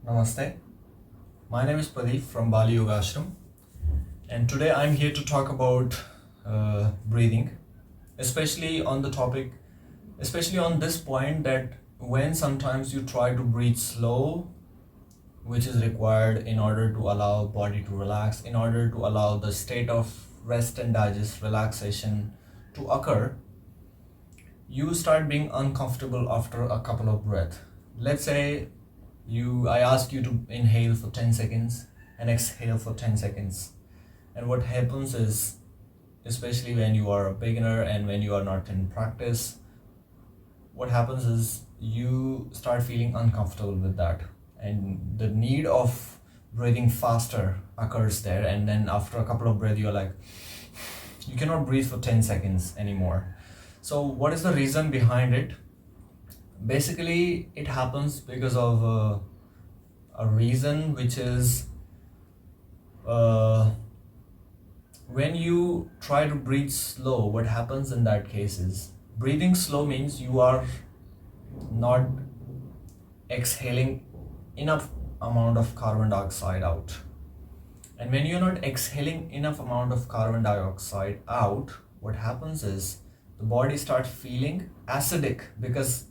Namaste. My name is Pradeep from Bali Ashram, and today I'm here to talk about breathing, especially on this point that when sometimes you try to breathe slow, which is required in order to allow body to relax, in order to allow the state of rest and digest relaxation to occur, you start being uncomfortable after a couple of breaths. Let's say I ask you to inhale for 10 seconds and exhale for 10 seconds. And what happens is, especially when you are a beginner and when you are not in practice, what happens is you start feeling uncomfortable with that. And the need of breathing faster occurs there. And then after a couple of breaths, you're like, you cannot breathe for 10 seconds anymore. So what is the reason behind it? Basically, it happens because of a reason, which is when you try to breathe slow, what happens in that case is, breathing slow means you are not exhaling enough amount of carbon dioxide out. And when you're not exhaling enough amount of carbon dioxide out, what happens is the body starts feeling acidic, because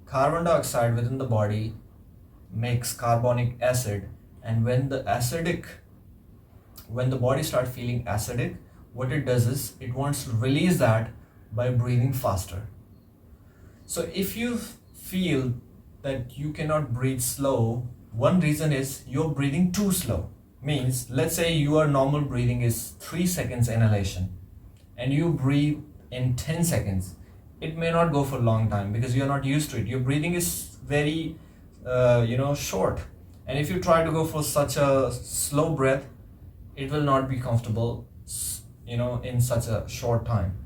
carbon dioxide within the body makes carbonic acid, and when the body starts feeling acidic, what it does is it wants to release that by breathing faster. So if you feel that you cannot breathe slow, one reason is you're breathing too slow. Means, let's say your normal breathing is 3 seconds inhalation and you breathe in 10 seconds. It may not go for a long time because you're not used to it. Your breathing is very short, and if you try to go for such a slow breath, it will not be comfortable in such a short time.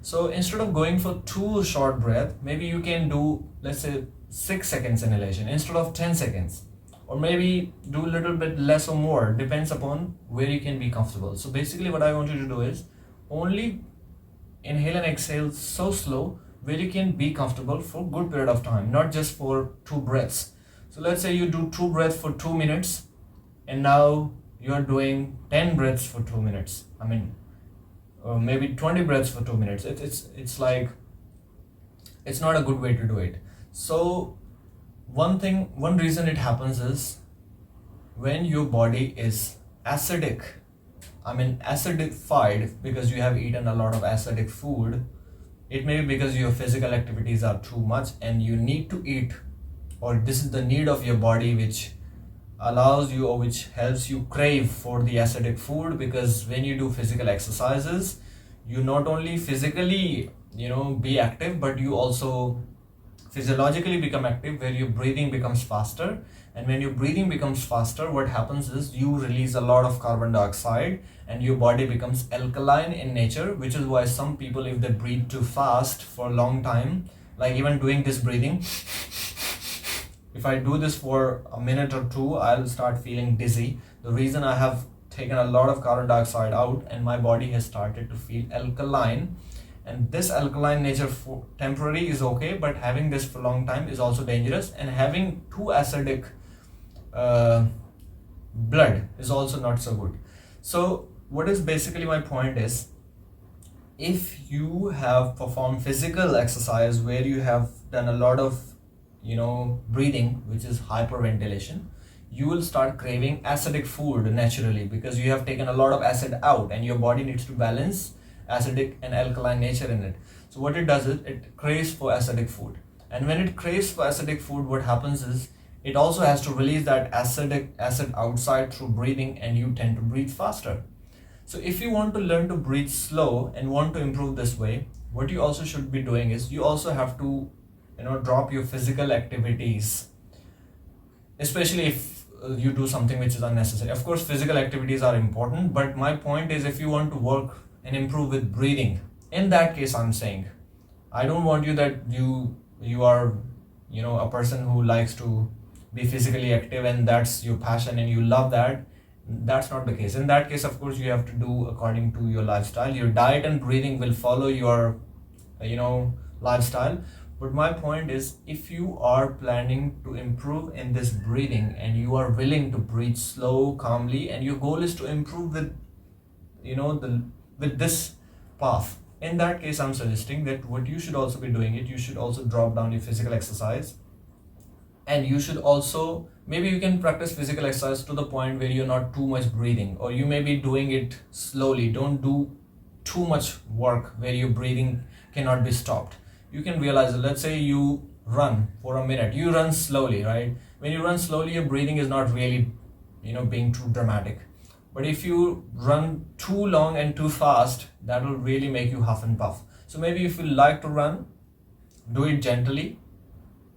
So instead of going for too short breath, maybe you can do, let's say, 6 seconds inhalation instead of 10 seconds, or maybe do a little bit less or more, depends upon where you can be comfortable. So basically what I want you to do is only inhale and exhale so slow where you can be comfortable for a good period of time, not just for 2 breaths. So let's say you do 2 breaths for 2 minutes, and now you are doing 10 breaths for 2 minutes. Maybe 20 breaths for 2 minutes. It's like, it's not a good way to do it. So one reason it happens is when your body is acidified, because you have eaten a lot of acidic food. It may be because your physical activities are too much and you need to eat, or this is the need of your body which allows you, or which helps you crave for the acidic food. Because when you do physical exercises, you not only physically be active, but you also physiologically become active, where your breathing becomes faster. And when your breathing becomes faster, what happens is you release a lot of carbon dioxide and your body becomes alkaline in nature, which is why some people, if they breathe too fast for a long time, like even doing this breathing, if I do this for a minute or two, I'll start feeling dizzy. The reason, I have taken a lot of carbon dioxide out and my body has started to feel alkaline. And this alkaline nature for temporary is okay, but having this for a long time is also dangerous. And having too acidic blood is also not so good. So what is basically my point is, if you have performed physical exercise where you have done a lot of breathing, which is hyperventilation, you will start craving acidic food naturally, because you have taken a lot of acid out and your body needs to balance acidic and alkaline nature in it. So what it does is it craves for acidic food, and when it craves for acidic food, what happens is it also has to release that acid outside through breathing, and you tend to breathe faster. So if you want to learn to breathe slow and want to improve this way, what you also should be doing is you also have to drop your physical activities, especially if you do something which is unnecessary. Of course, physical activities are important, but my point is, if you want to work and improve with breathing, in that case, I'm saying, I don't want you that you are a person who likes to be physically active and that's your passion and you love that. That's not the case. In that case, of course, you have to do according to your lifestyle. Your diet and breathing will follow your lifestyle. But my point is, if you are planning to improve in this breathing and you are willing to breathe slow, calmly, and your goal is to improve with, with this path, in that case, I'm suggesting that what you should also be doing it, you should also drop down your physical exercise, and you should also, maybe you can practice physical exercise to the point where you're not too much breathing, or you may be doing it slowly. Don't do too much work where your breathing cannot be stopped. You can realize that, let's say you run for a minute, you run slowly, right? When you run slowly, your breathing is not really, being too dramatic. But if you run too long and too fast, that will really make you huff and puff. So maybe if you like to run, do it gently.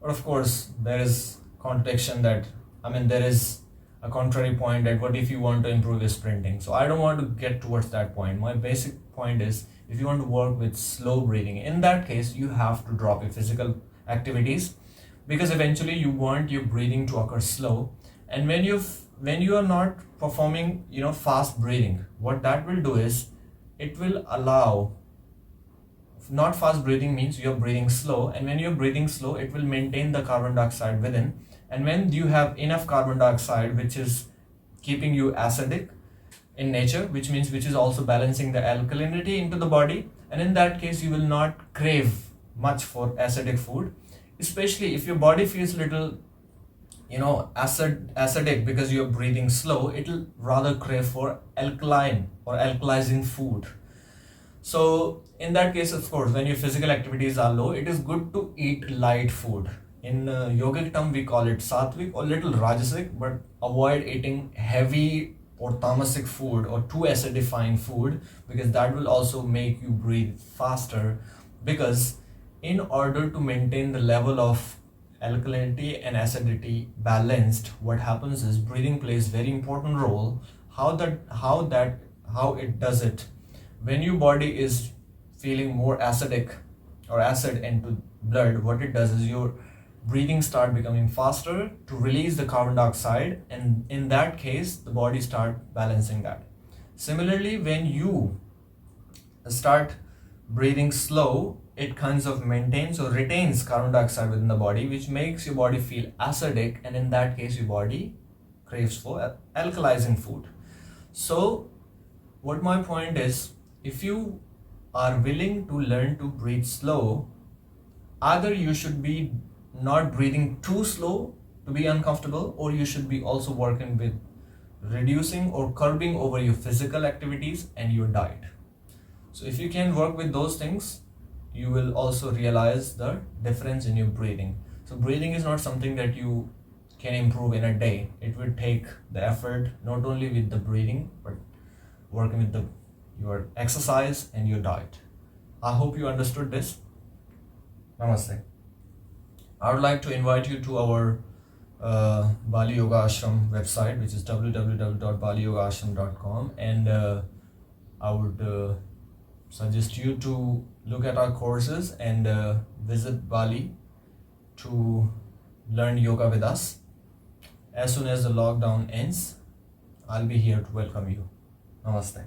But of course, there is contradiction that, there is a contrary point that what if you want to improve your sprinting. So I don't want to get towards that point. My basic point is, if you want to work with slow breathing, in that case, you have to drop your physical activities, because eventually you want your breathing to occur slow. And when you are not performing, fast breathing, what that will do is, it will allow, not fast breathing means you're breathing slow, and when you're breathing slow, it will maintain the carbon dioxide within. And when you have enough carbon dioxide, which is keeping you acidic in nature, which is also balancing the alkalinity into the body, and in that case, you will not crave much for acidic food, especially if your body feels little, acidic because you're breathing slow. It'll rather crave for alkaline or alkalizing food. So in that case, of course, when your physical activities are low, it is good to eat light food. In yogic term, we call it sattvic or little rajasic, but avoid eating heavy or tamasic food or too acidifying food, because that will also make you breathe faster. Because in order to maintain the level of alkalinity and acidity balanced, what happens is breathing plays very important role. How it does it, when your body is feeling more acidic or acid into blood, what it does is your breathing start becoming faster to release the carbon dioxide, and in that case the body start balancing that. Similarly, when you start breathing slow, it kind of maintains or retains carbon dioxide within the body, which makes your body feel acidic, and in that case your body craves for alkalizing food. So what my point is, if you are willing to learn to breathe slow, either you should be not breathing too slow to be uncomfortable, or you should be also working with reducing or curbing over your physical activities and your diet. So if you can work with those things, you will also realize the difference in your breathing. So breathing is not something that you can improve in a day. It will take the effort, not only with the breathing, but working with your exercise and your diet. I hope you understood this. Namaste. I would like to invite you to our Bali Yoga Ashram website, which is www.baliyogaashram.com, and I would suggest you to look at our courses and visit Bali to learn yoga with us. As soon as the lockdown ends, I'll be here to welcome you. Namaste.